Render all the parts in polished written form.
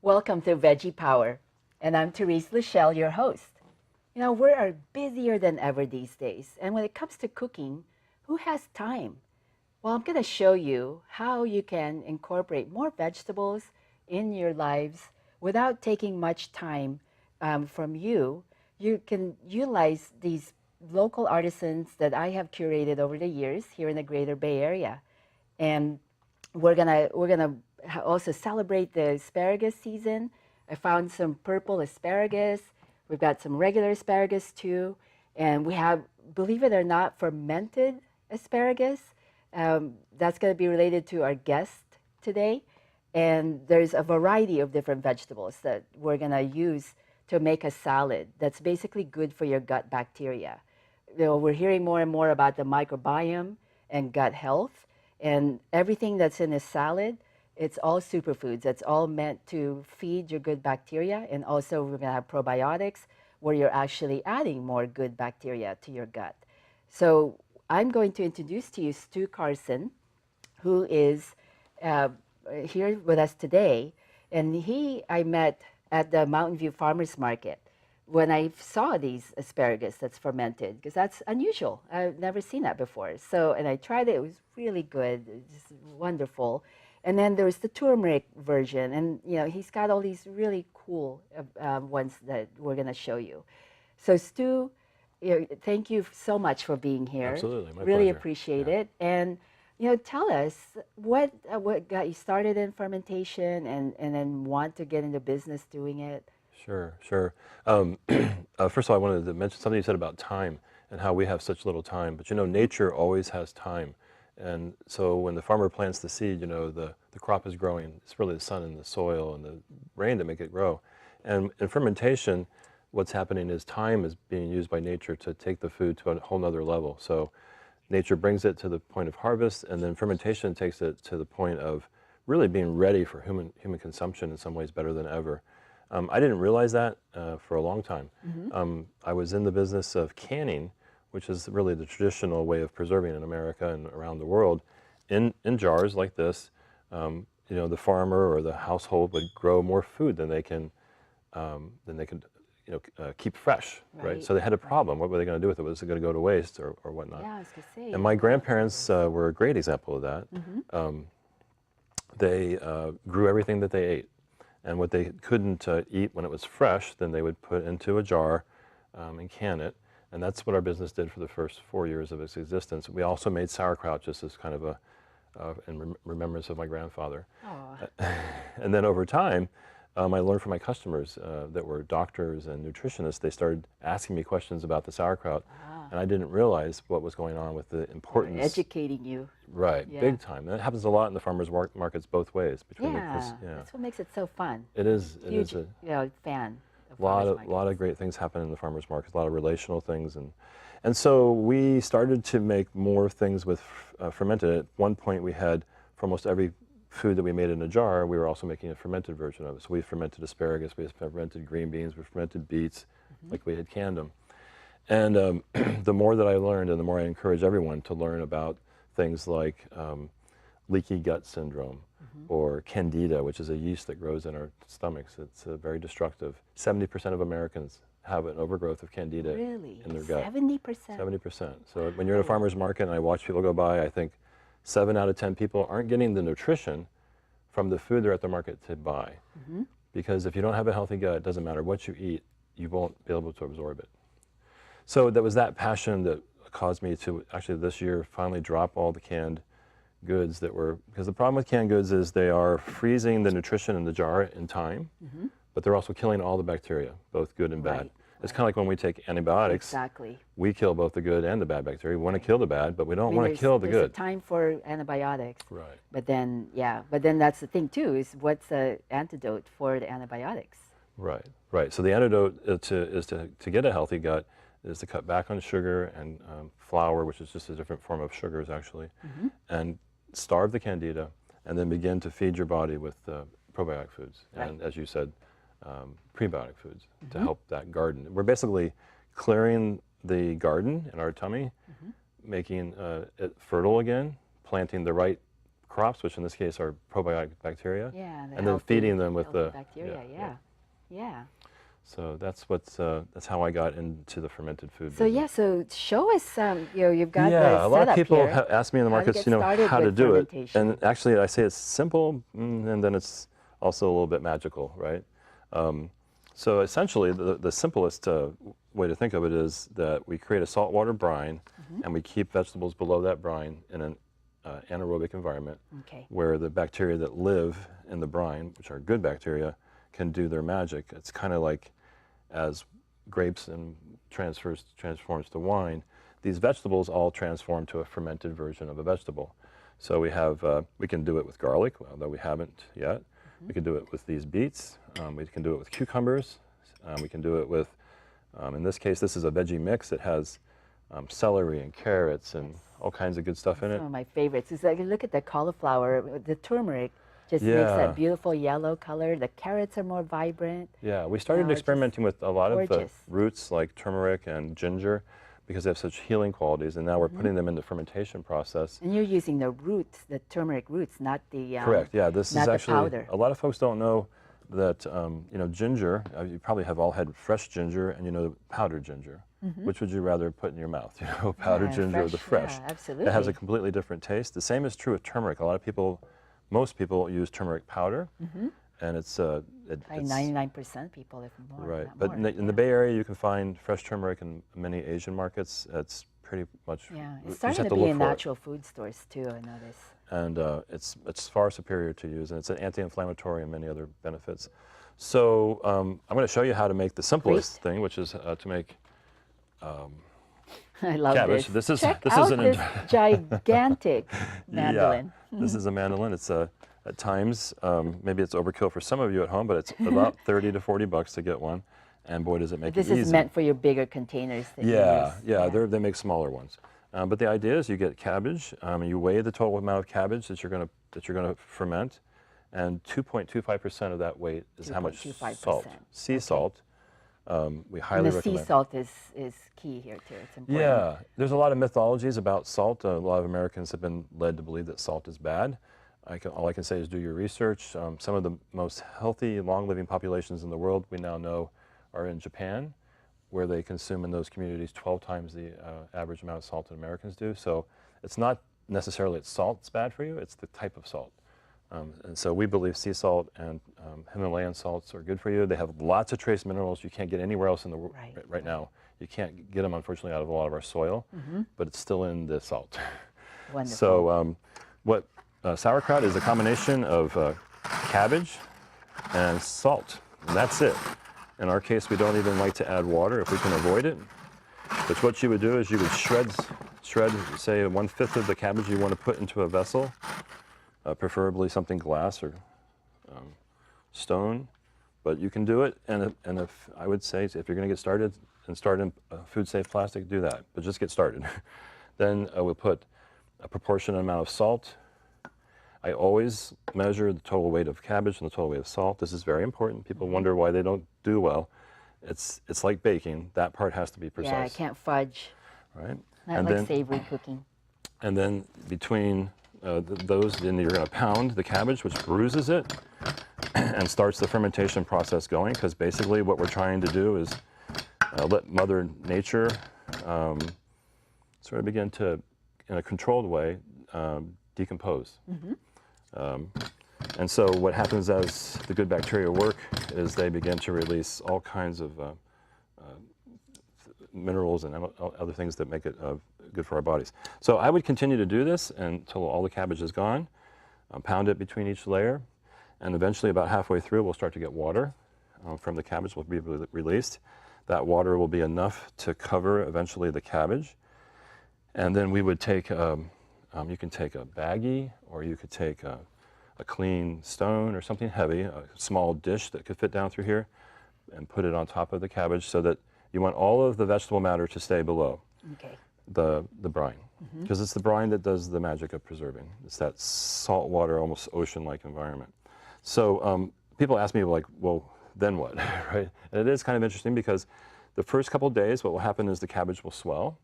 Welcome to Veggie Power, and I'm Therese Lachelle, your host. We are busier than ever these days, and when it comes to cooking, who has time? Well, I'm going to show you how you can incorporate more vegetables in your lives without taking much time from you. You can utilize these local artisans that I have curated over the years here in the Greater Bay Area, and we're gonna also celebrate the asparagus season. I found some purple asparagus. We've got some regular asparagus too, and we have, believe it or not, fermented asparagus. That's going to be related to our guest today, and there's a variety of different vegetables that we're going to use to make a salad that's basically good for your gut bacteria. We're hearing more and more about the microbiome and gut health, and everything that's in a salad, it's all superfoods. It's all meant to feed your good bacteria, and also we're going to have probiotics where you're actually adding more good bacteria to your gut. So I'm going to introduce to you Stu Carson, who is uh, here with us today, and I met at the Mountain View Farmers Market when I saw these asparagus that's fermented, because that's unusual. I've never seen that before. So, and I tried it. It was really good. It's wonderful. And then there's the turmeric version, and he's got all these really cool ones that we're going to show you. So, Stu, thank you so much for being here. Absolutely, my really pleasure. appreciate it. And tell us what got you started in fermentation, and then want to get into business doing it. Sure, sure. First of all, I wanted to mention something you said about time and how we have such little time. But nature always has time. And so when the farmer plants the seed, the crop is growing. It's really the sun and the soil and the rain that make it grow. And in fermentation, what's happening is time is being used by nature to take the food to a whole nother level. So nature brings it to the point of harvest, and then fermentation takes it to the point of really being ready for human consumption in some ways better than ever. I didn't realize that for a long time. I was in the business of canning, which is really the traditional way of preserving in America and around the world, in jars like this. The farmer or the household would grow more food than they can keep fresh, right? So they had a problem. What were they going to do with it? Was it going to go to waste or whatnot? Yeah, I was going to say. And my grandparents were a great example of that. They grew everything that they ate. And what they couldn't eat when it was fresh, then they would put into a jar and can it. And that's what our business did for the first 4 years of its existence. We also made sauerkraut just as kind of in remembrance of my grandfather. And then over time, I learned from my customers that were doctors and nutritionists. They started asking me questions about the sauerkraut, and I didn't realize what was going on with the importance. They're educating you. Right, yeah. Big time. And that happens a lot in the farmers markets both ways. That's what makes it so fun. It is. Huge, it is a fan. A lot of great things happen in the farmers markets. A lot of relational things, and so we started to make more things with fermented. At one point, we had for almost every food that we made in a jar, we were also making a fermented version of it. So we fermented asparagus, we fermented green beans, we fermented beets, like we had canned them. And the more that I learned, and the more I encourage everyone to learn about things like leaky gut syndrome, or candida, which is a yeast that grows in our stomachs. It's very destructive. 70% of Americans have an overgrowth of candida in their gut. 70%? 70%. So when you're in a farmer's market and I watch people go by, I think 7 out of 10 people aren't getting the nutrition from the food they're at the market to buy. Because if you don't have a healthy gut, it doesn't matter what you eat, you won't be able to absorb it. So that was that passion that caused me to actually this year finally drop all the canned goods that were, because the problem with canned goods is they are freezing the nutrition in the jar in time, but they're also killing all the bacteria, both good and bad. It's kind of like when we take antibiotics. Exactly. We kill both the good and the bad bacteria. We want to kill the bad, but we don't want to kill the good. There's a time for antibiotics. Right. But then, but then that's the thing too, is what's the antidote for the antibiotics? Right, right. So the antidote is to get a healthy gut is to cut back on sugar and flour, which is just a different form of sugars actually, and starve the candida, and then begin to feed your body with probiotic foods. And as you said, prebiotic foods to help that garden. We're basically clearing the garden in our tummy, making it fertile again, planting the right crops, which in this case are probiotic bacteria, Yeah, and then feeding them with the bacteria. Yeah. So that's how I got into the fermented food So business. yeah, so show us you've got the Yeah, a lot of setup people here. ask me in the How to markets, get you know, started how to with do it. fermentation. And actually, I say it's simple, and then it's also a little bit magical, right? So essentially, the simplest way to think of it is that we create a saltwater brine, and we keep vegetables below that brine in an anaerobic environment, Okay. where the bacteria that live in the brine, which are good bacteria, can do their magic. It's kind of like as grapes and transforms to wine, these vegetables all transform to a fermented version of a vegetable. So we can do it with garlic, although we haven't yet. We can do it with these beets. We can do it with cucumbers. We can do it with, in this case, this is a veggie mix. It has celery and carrots and all kinds of good stuff in it. Some of my favorites is like, look at the cauliflower, the turmeric just makes Yeah. that beautiful yellow color. The carrots are more vibrant. Yeah, we started just experimenting with a lot of the gorgeous. roots like turmeric and ginger because they have such healing qualities, and now we're putting them in the fermentation process. And you're using the roots, the turmeric roots, not the Correct. Yeah, this not is the actually powder. a lot of folks don't know that you know, ginger. You probably have all had fresh ginger, and you know powdered ginger. Which would you rather put in your mouth? You know, powdered Yeah, ginger or the fresh? Yeah, absolutely. It has a completely different taste. The same is true with turmeric. A lot of people, most people use turmeric powder, and it's Probably 99% people, if more. right. not But more. in the Bay Area, you can find fresh turmeric in many Asian markets. It's pretty much Yeah, you it's just starting have to be look in for it. natural food stores too. I notice. And it's far superior to use, and it's an anti-inflammatory and many other benefits. So I'm going to show you how to make the simplest thing, which is to make I love cabbage. this. This Check is out this gigantic mandolin. Yeah, this is a mandolin. It's at times maybe it's overkill for some of you at home, but it's about 30 to 40 bucks to get one, and boy does it make This it easy. is meant for your bigger containers that you Yeah, use. yeah, they make smaller ones. But the idea is you get cabbage, you weigh the total amount of cabbage that you're going to ferment, and 2.25% of that weight is how much 2.25%. salt, sea salt. We highly And the recommend. sea salt is key here too. It's important. Yeah, there's a lot of mythologies about salt. A lot of Americans have been led to believe that salt is bad. All I can say is do your research. Some of the most healthy, long-living populations in the world we now know are in Japan, where they consume in those communities 12 times the average amount of salt that Americans do. So it's not necessarily that salt's bad for you, it's the type of salt. And so we believe sea salt and Himalayan salts are good for you. They have lots of trace minerals you can't get anywhere else in the world right now. You can't get them, unfortunately, out of a lot of our soil, but it's still in the salt. Wonderful. So what sauerkraut is a combination of cabbage and salt, and that's it. In our case, we don't even like to add water if we can avoid it. But what you would do is you would shred, say, 1/5 of the cabbage you want to put into a vessel, preferably something glass or stone. But you can do it, and if I would say if you're going to get started and start in food-safe plastic, do that. But just get started. Then we'll put a proportionate amount of salt. I always measure the total weight of cabbage and the total weight of salt. This is very important. People wonder why they don't do well. It's like baking. That part has to be precise. Yeah, I can't fudge. Right? Not And like then, savory cooking. and then between those, then you're going to pound the cabbage, which bruises it and starts the fermentation process going, because basically what we're trying to do is let Mother Nature sort of begin to, in a controlled way, decompose. And so what happens as the good bacteria work is they begin to release all kinds of minerals and other things that make it good for our bodies. So I would continue to do this until all the cabbage is gone, pound it between each layer, and eventually about halfway through we'll start to get water from the cabbage will be released. That water will be enough to cover eventually the cabbage. And then we would take, you can take a baggie, or you could take a clean stone or something heavy, a small dish that could fit down through here, and put it on top of the cabbage so that you want all of the vegetable matter to stay below the brine. Because it's the brine that does the magic of preserving. It's that saltwater, almost ocean-like environment. So people ask me, like, well, then what, right? And it is kind of interesting because the first couple of days, what will happen is the cabbage will swell.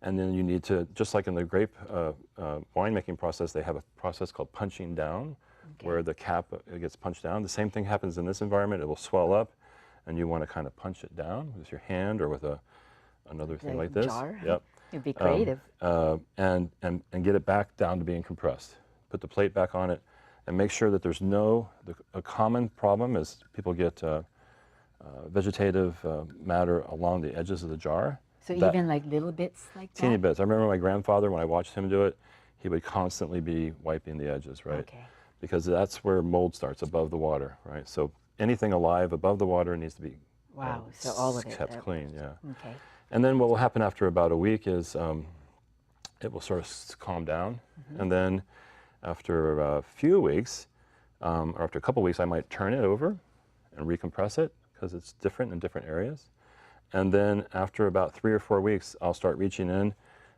And then you need to, just like in the grape winemaking process, they have a process called punching down, where the cap gets punched down. The same thing happens in this environment. It will swell up, and you want to kind of punch it down with your hand or with another thing like this. Jar. Yep. It'd be creative. And get it back down to being compressed. Put the plate back on it, and make sure that there's a common problem is people get vegetative matter along the edges of the jar. So even like little bits like teeny that? bits. I remember my grandfather, when I watched him do it, he would constantly be wiping the edges, right? Okay. Because that's where mold starts, above the water, right? So anything alive above the water needs to be Wow, so all of it. kept clean, yeah. Okay. And then what will happen after about a week is it will sort of calm down. And then after a few weeks, or after a couple weeks, I might turn it over and recompress it because it's different in different areas. And then after about 3 or 4 weeks, I'll start reaching in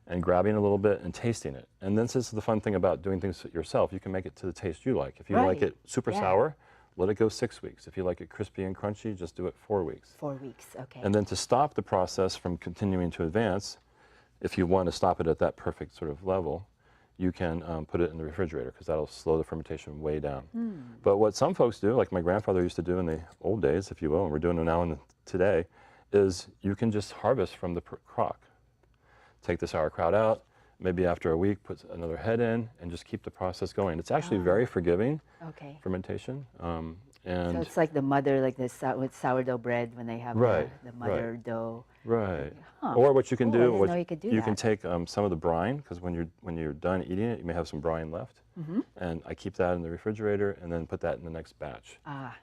and grabbing a little bit and tasting it. And this is the fun thing about doing things yourself. You can make it to the taste you like. If you like it super sour, let it go 6 weeks. If you like it crispy and crunchy, just do it 4 weeks. 4 weeks, okay. And then to stop the process from continuing to advance, if you want to stop it at that perfect sort of level, you can put it in the refrigerator because that'll slow the fermentation way down. But what some folks do, like my grandfather used to do in the old days, if you will, and we're doing it now today, is you can just harvest from the crock. Take the sauerkraut out, maybe after a week put another head in, and just keep the process going. It's actually very forgiving fermentation. So it's like the mother, like with sourdough bread when they have the mother dough. Right. Huh. Or what you can do, you can take some of the brine, because when you're done eating it, you may have some brine left. And I keep that in the refrigerator and then put that in the next batch.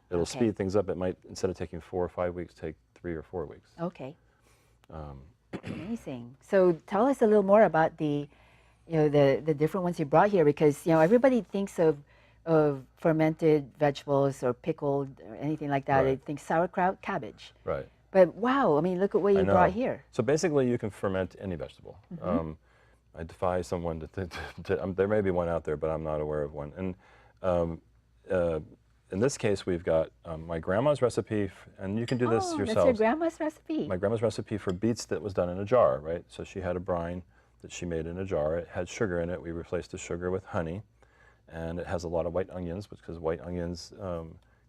It'll speed things up. It might, instead of taking 4 or 5 weeks, take 3 or 4 weeks. Okay. Amazing. So tell us a little more about the different ones you brought here, because everybody thinks of fermented vegetables or pickled or anything like that. They think sauerkraut, cabbage. Right. But wow, I mean, look at what you brought here. So basically, you can ferment any vegetable. I defy someone to think. There may be one out there, but I'm not aware of one. And in this case, we've got my grandma's recipe, and you can do this yourself. That's your grandma's recipe. My grandma's recipe for beets that was done in a jar, right? So she had a brine that she made in a jar. It had sugar in it. We replaced the sugar with honey, and it has a lot of white onions, because white onions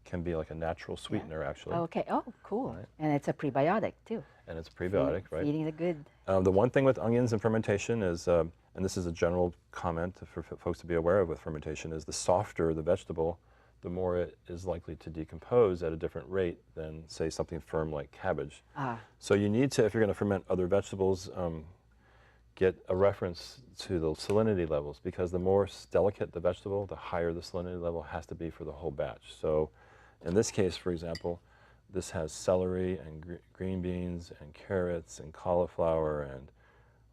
can be like a natural sweetener, actually. Okay. Oh, cool. Right. And it's a prebiotic too. And it's prebiotic, right? Feeding the good. The one thing with onions and fermentation is, and this is a general comment for folks to be aware of with fermentation, is the softer the vegetable, the more it is likely to decompose at a different rate than, say, something firm like cabbage. So you need to, if you're going to ferment other vegetables, get a reference to the salinity levels, because the more delicate the vegetable, the higher the salinity level has to be for the whole batch. So in this case, for example, this has celery and green beans and carrots and cauliflower and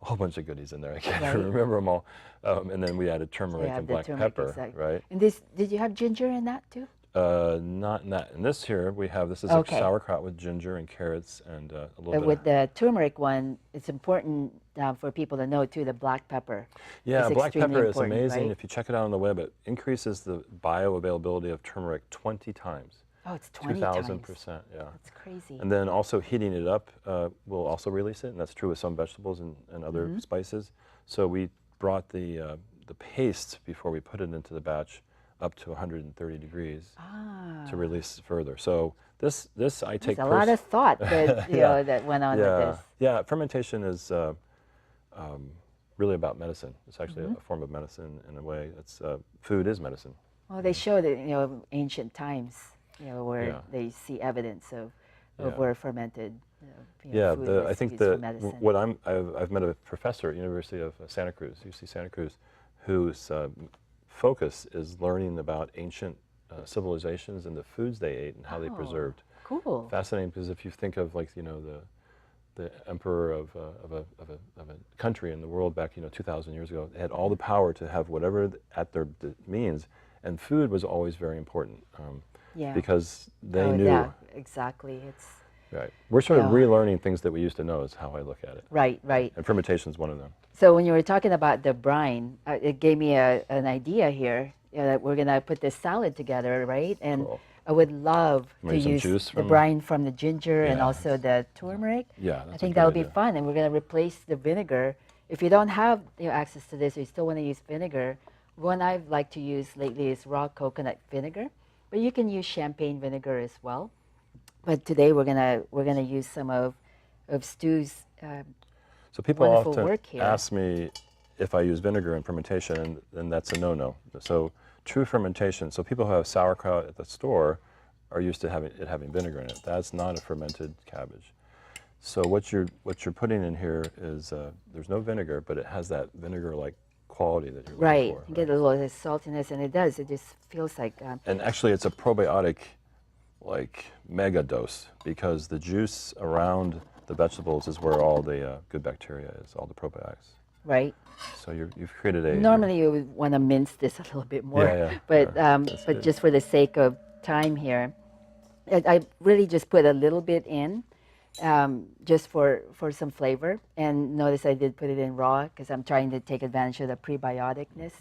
a whole bunch of goodies in there. I can't remember them all. And then we added turmeric and black pepper, right? And this, did you have ginger in that too? Not in that. In this here, we have, this is a sauerkraut with ginger and carrots and a little bit with the turmeric one, it's important for people to know too, the black pepper. Yeah, black pepper is amazing. Right? If you check it out on the web, it increases the bioavailability of turmeric 20 times. Oh, it's 20 times. 2,000%, yeah. That's crazy. And then also heating it up will also release it, and that's true with some vegetables and other spices. So we brought the paste before we put it into the batch up to 130 degrees to release further. So this I take. There's a lot of thought that that went on with this. Yeah, fermentation is really about medicine. It's actually a form of medicine in a way. It's food is medicine. Well, they show that ancient times, where they see evidence of where fermented. Food I think that I've met a professor at University of Santa Cruz, UC Santa Cruz, whose focus is learning about ancient civilizations and the foods they ate and how they preserved. Cool. Fascinating, because if you think of the emperor of a country in the world back 2,000 years ago, they had all the power to have whatever at their means, and food was always very important because they knew. Yeah, exactly. It's right. We're sort of relearning things that we used to know, is how I look at it. Right, right. And fermentation is one of them. So when you were talking about the brine, it gave me an idea here that we're going to put this salad together, right? And I would love to use the brine from the ginger and also the turmeric. Yeah, I think that would be fun. And we're going to replace the vinegar If you don't have access to this, or you still want to use vinegar, one I've liked to use lately is raw coconut vinegar, but you can use champagne vinegar as well. But today we're gonna use some of Stu's So people wonderful often work here. ask me if I use vinegar in fermentation, and that's a no-no. So true fermentation, so people who have sauerkraut at the store are used to having vinegar in it. That's not a fermented cabbage. So what you're putting in here is there's no vinegar, but it has that vinegar-like quality that you're looking Right, for. you get a little of the saltiness, and it does. It just feels like. And actually, it's a probiotic, like mega dose, because the juice around the vegetables is where all the good bacteria is, all the probiotics. Right. So you've created a. Normally, you would want to mince this a little bit more, but That's good. just for the sake of time here, I really just put a little bit in, just for some flavor. And notice I did put it in raw because I'm trying to take advantage of the prebioticness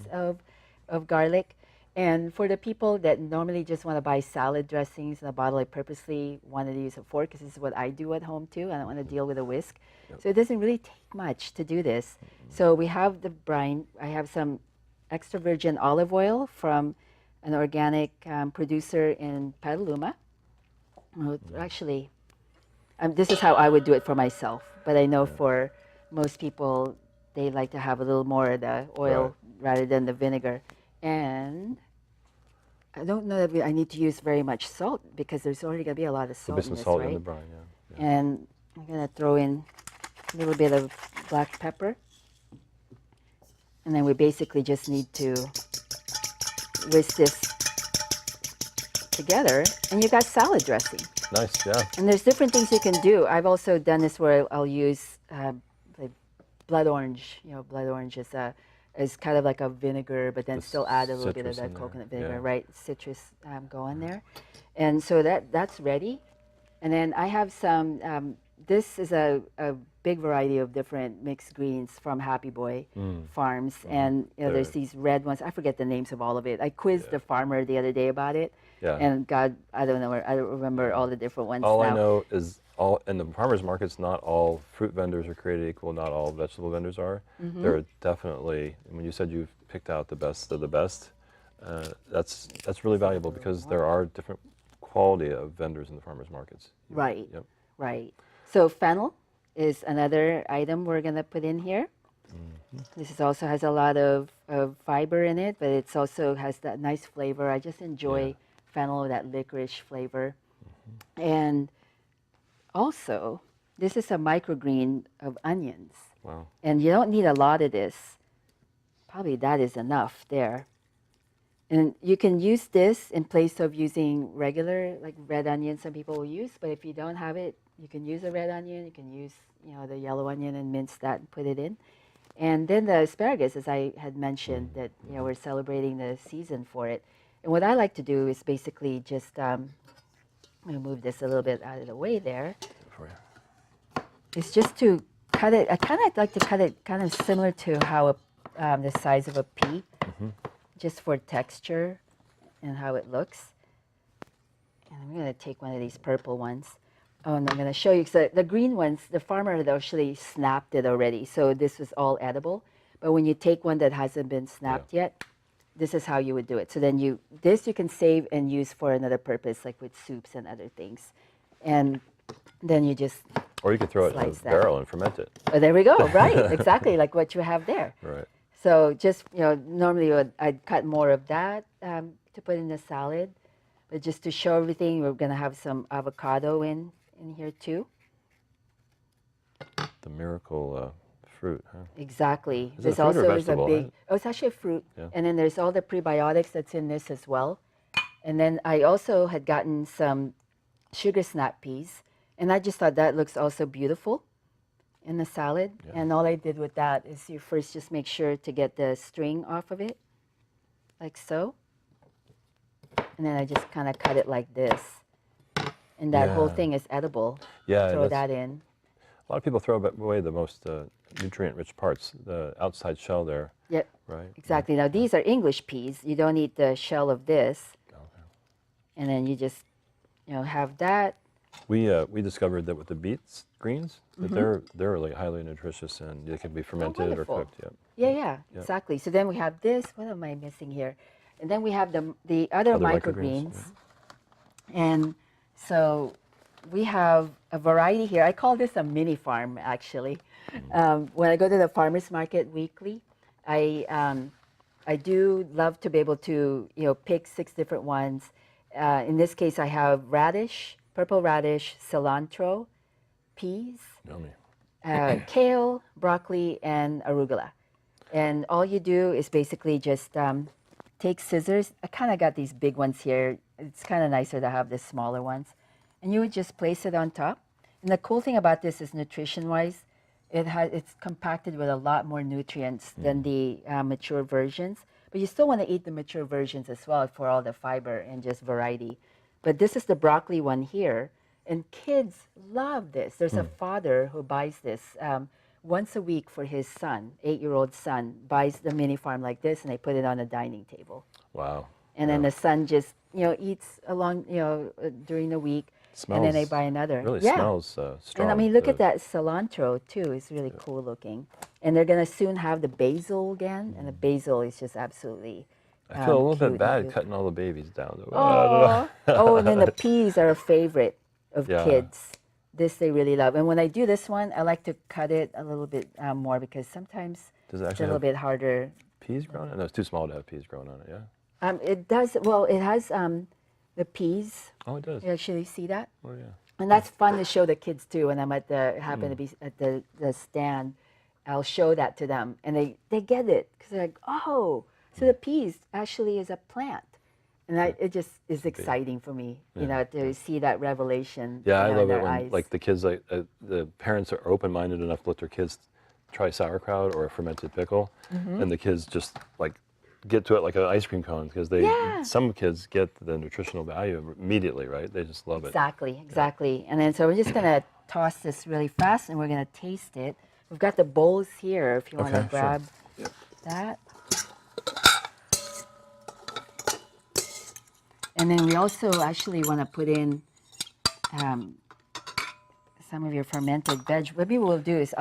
of garlic. And for the people that normally just want to buy salad dressings in a bottle, I purposely wanted to use a fork because this is what I do at home too. I don't want to deal with a whisk. Yep. So it doesn't really take much to do this. So we have the brine. I have some extra virgin olive oil from an organic producer in Petaluma. Actually, this is how I would do it for myself. But I know for most people, they like to have a little more of the oil rather than the vinegar. And I don't know that I need to use very much salt because there's already going to be a lot of salt There'll be in some this, salt right? in the brine, yeah. And I'm going to throw in a little bit of black pepper. And then we basically just need to whisk this together. And you got salad dressing. Nice, yeah. And there's different things you can do. I've also done this where I'll use like blood orange. Blood orange is kind of like a vinegar, but then still add a little bit of citrus that in there, coconut vinegar, yeah. right? Citrus go in there. And so that's ready. And then I have some, this is a big variety of different mixed greens from Happy Boy Farms. And there's these red ones. I forget the names of all of it. I quizzed the farmer the other day about it. Yeah. And God, I don't know, I don't remember all the different ones All now. I know is in the farmers markets, not all fruit vendors are created equal, not all vegetable vendors are. There are definitely, when you said you've picked out the best of the best, that's really valuable because there are different quality of vendors in the farmers markets. Right, Yep. right. So fennel is another item we're going to put in here. This also has a lot of fiber in it, but it also has that nice flavor. I just enjoy fennel with that licorice flavor. And also, this is a microgreen of onions. Wow. And you don't need a lot of this. Probably that is enough there. And you can use this in place of using regular, like red onion some people will use, but if you don't have it, you can use a red onion, you can use the yellow onion and mince that and put it in. And then the asparagus, as I had mentioned, that we're celebrating the season for it. And what I like to do is basically just, I'm going to move this a little bit out of the way there. For you. It's just to cut it, I kind of like to cut it kind of similar to how the size of a pea, just for texture and how it looks. And I'm going to take one of these purple ones. Oh, and I'm going to show you, because the green ones, the farmer had actually snapped it already, so this was all edible. But when you take one that hasn't been snapped yet, this is how you would do it. So then this you can save and use for another purpose, like with soups and other things. And then you just Or you could throw it in a slice that. barrel and ferment it. Oh, there we go, right, exactly, like what you have there. Right. So just, normally I'd cut more of that to put in the salad. But just to show everything, we're going to have some avocado in here too. The miracle fruit, huh? Exactly. Is it a fruit or vegetable, right? Oh, it's actually a fruit. Yeah. And then there's all the prebiotics that's in this as well. And then I also had gotten some sugar snap peas. And I just thought that looks also beautiful in the salad. Yeah. And all I did with that is you first just make sure to get the string off of it, like so. And then I just kind of cut it like this. And that whole thing is edible. Yeah. Throw that in. A lot of people throw away the most nutrient-rich parts, the outside shell there. Yep. Right. Exactly. Now these are English peas. You don't eat the shell of this. Okay. And then you just, have that. We discovered that with the beets greens, that they're really highly nutritious and they can be fermented or wonderful. cooked. Yep. Yeah, exactly. So then we have this. What am I missing here? And then we have the other Other microgreens. microgreens, And so we have a variety here. I call this a mini farm, actually. When I go to the farmer's market weekly, I do love to be able to, pick 6 different ones. In this case, I have radish, purple radish, cilantro, peas, Yummy. kale, broccoli, and arugula. And all you do is basically just take scissors. I kind of got these big ones here. It's kind of nicer to have the smaller ones. And you would just place it on top. And the cool thing about this is nutrition-wise, it's compacted with a lot more nutrients than the mature versions. But you still want to eat the mature versions as well for all the fiber and just variety. But this is the broccoli one here. And kids love this. There's a father who buys this once a week for his son, 8-year-old son, buys the mini farm like this, and they put it on a dining table. Wow. And then the son just, eats along, during the week. Smells, and then they buy another. Really smells strong. And I mean, look at that cilantro too. It's really cool looking. And they're going to soon have the basil again. And the basil is just absolutely I feel a little cute bit bad and cutting all the babies down. Oh, and then the peas are a favorite of Yeah. kids. This they really love. And when I do this one, I like to cut it a little bit more because sometimes Does it it's a actually little have bit harder. peas growing on it? No, it's too small to have peas growing on it, yeah? It does, well, it has the peas. Oh, it does. You actually see that? Oh, yeah. And that's fun to show the kids too. When I'm at happen to be at the stand, I'll show that to them, and they get it because they're like, oh, so the peas actually is a plant, and it just is exciting for me, to see that revelation. Yeah, I in love it their when eyes. like the kids, the parents are open-minded enough to let their kids try sauerkraut or a fermented pickle, and the kids just like get to it like an ice cream cone because some kids get the nutritional value immediately, right? They just love it. Exactly. And then so we're just gonna toss this really fast, and we're gonna taste it. We've got the bowls here if you want to Okay, sure. grab that. And then we also actually want to put in some of your fermented veg. What we will do is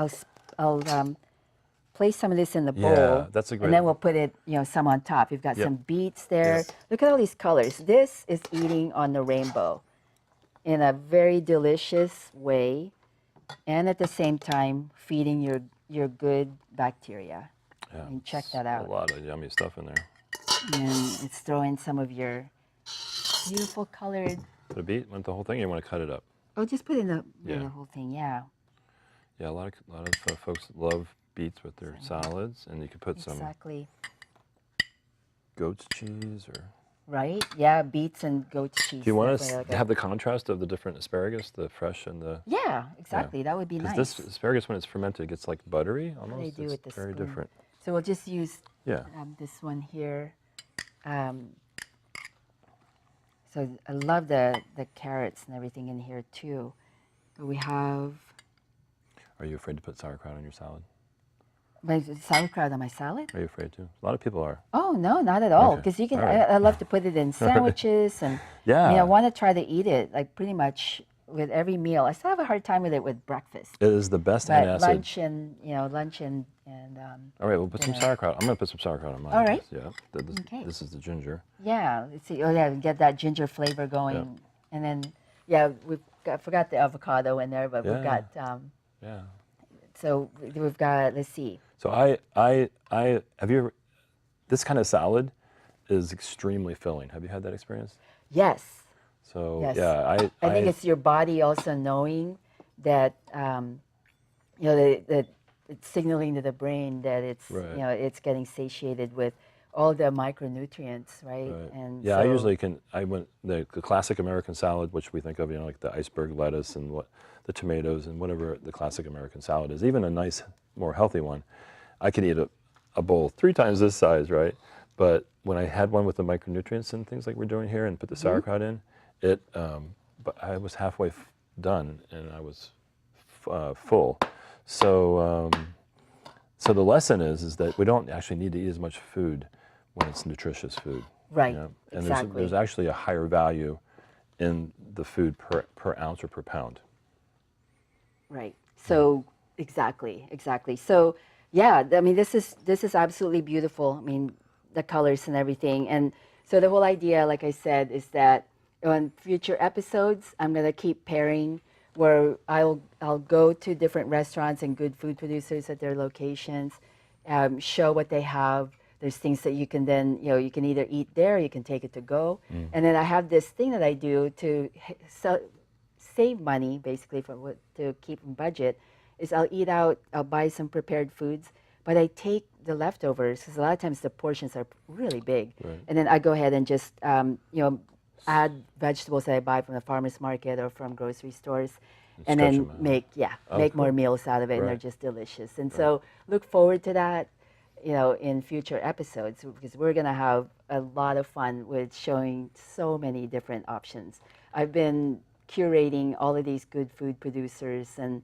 I'll place some of this in the bowl. Yeah, that's a great. And then we'll put it, some on top. We've got Yep. some beets there. Yes. Look at all these colors. This is eating on the rainbow in a very delicious way, and at the same time feeding your good bacteria. Yeah, And check it's that out. A lot of yummy stuff in there. And it's throwing some of your beautiful colored. The beet, want the whole thing? Or you want to cut it up? Oh, just put in the Yeah. whole thing. Yeah, Yeah, a lot of folks love beets with their salads, and you could put some exactly. goat's cheese or. Right? Yeah, beets and goat's cheese. Do you want definitely us like to it. have the contrast of the different asparagus, the fresh and the? Yeah, exactly. That would be Because nice. this asparagus, when it's fermented, gets like buttery almost. They do It's with the very spoon. different. So we'll just use Yeah. this one here. So I love the carrots and everything in here too. But we have Are you afraid to put sauerkraut on your salad? my sauerkraut on my salad. Are you afraid to? A lot of people are. Oh no, not at all. Okay. Because you can. All right. I love to put it in sandwiches, and Yeah. I want to try to eat it like pretty much with every meal. I still have a hard time with it with breakfast, It is the best but antacid. lunch and All right, we'll put some sauerkraut. I'm going to put some sauerkraut on mine. All right. Yeah. Okay. This is the ginger. yeah. Let's see. Oh yeah, get that ginger flavor going, and then forgot the avocado in there, but we've Yeah. got Yeah. so we've got. Let's see. So I have you ever, this kind of salad is extremely filling. Have you had that experience? Yes. So Yes. yeah, I think it's your body also knowing that that it's signaling to the brain that it's Right. it's getting satiated with all the micronutrients, right? Right. And Yeah, I so- usually can. I went the classic American salad, which we think of, like the iceberg lettuce and the tomatoes and whatever the classic American salad is. Even a nice, more healthy one, I can eat a bowl 3 times this size, right? But when I had one with the micronutrients and things like we're doing here, and put the sauerkraut in, but I was halfway done and I was full. So so the lesson is that we don't actually need to eat as much food when it's nutritious food. Right, And exactly. there's actually a higher value in the food per ounce or per pound. Right. So exactly. So yeah, I mean this is absolutely beautiful. I mean the colors and everything. And so the whole idea, like I said, is that on future episodes, I'm gonna keep pairing where I'll go to different restaurants and good food producers at their locations, show what they have. There's things that you can then, you can either eat there, or you can take it to go. And then I have this thing that I do to save money, basically, to keep in budget, is I'll eat out, I'll buy some prepared foods, but I take the leftovers, because a lot of times the portions are really big. Right. And then I go ahead and just, add vegetables that I buy from the farmer's market or from grocery stores, and stretch then them out. make more Cool. meals out of it, and they're Right. just delicious. And so look forward to that, in future episodes, because we're going to have a lot of fun with showing so many different options. I've been curating all of these good food producers and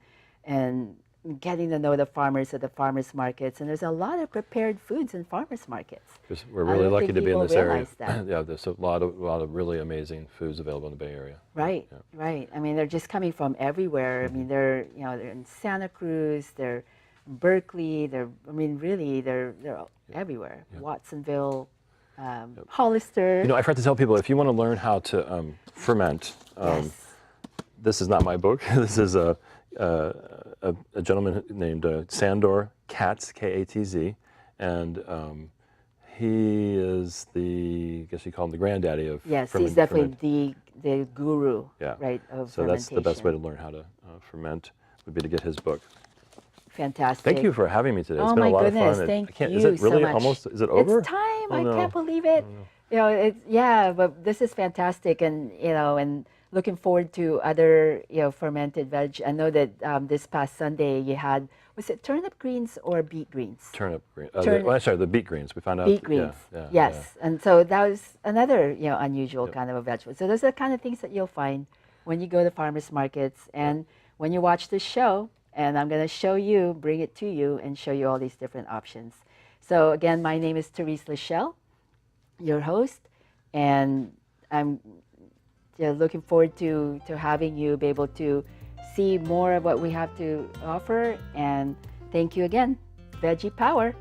getting to know the farmers at the farmers markets, and there's a lot of prepared foods in farmers markets. Because we're I really don't lucky think to be in people this area. realize that. Yeah, there's a lot of really amazing foods available in the Bay Area. Right, Yeah. right. I mean, they're just coming from everywhere. I mean, they're in Santa Cruz, they're in Berkeley, they're everywhere. Watsonville, Hollister. I forgot to tell people, if you want to learn how to ferment, Yes. this is not my book. This is a gentleman named Sandor Katz, K-A-T-Z, and he is I guess you call him the granddaddy of Yes, ferment. he's definitely the guru, Yeah. right, of So that's the best way to fermentation. learn how to ferment, would be to get his book. Fantastic. Thank you for having me today. It's Oh been my a lot goodness, of fun. thank Is you it really so much. almost? Is it over? It's time. Oh, I no. can't believe it. But this is fantastic, and looking forward to other fermented veg. I know that this past Sunday you had, was it turnip greens or beet greens? Turnip green. Turnip- The beet greens. We found out. Beet greens. Yeah, Yes, and so that was another unusual kind of a vegetable. So those are the kind of things that you'll find when you go to farmers markets and when you watch this show. And I'm going to show you, bring it to you, and show you all these different options. So again, my name is Therese Lachelle, your host, and I'm looking forward to having you be able to see more of what we have to offer. And thank you again, Veggie Power.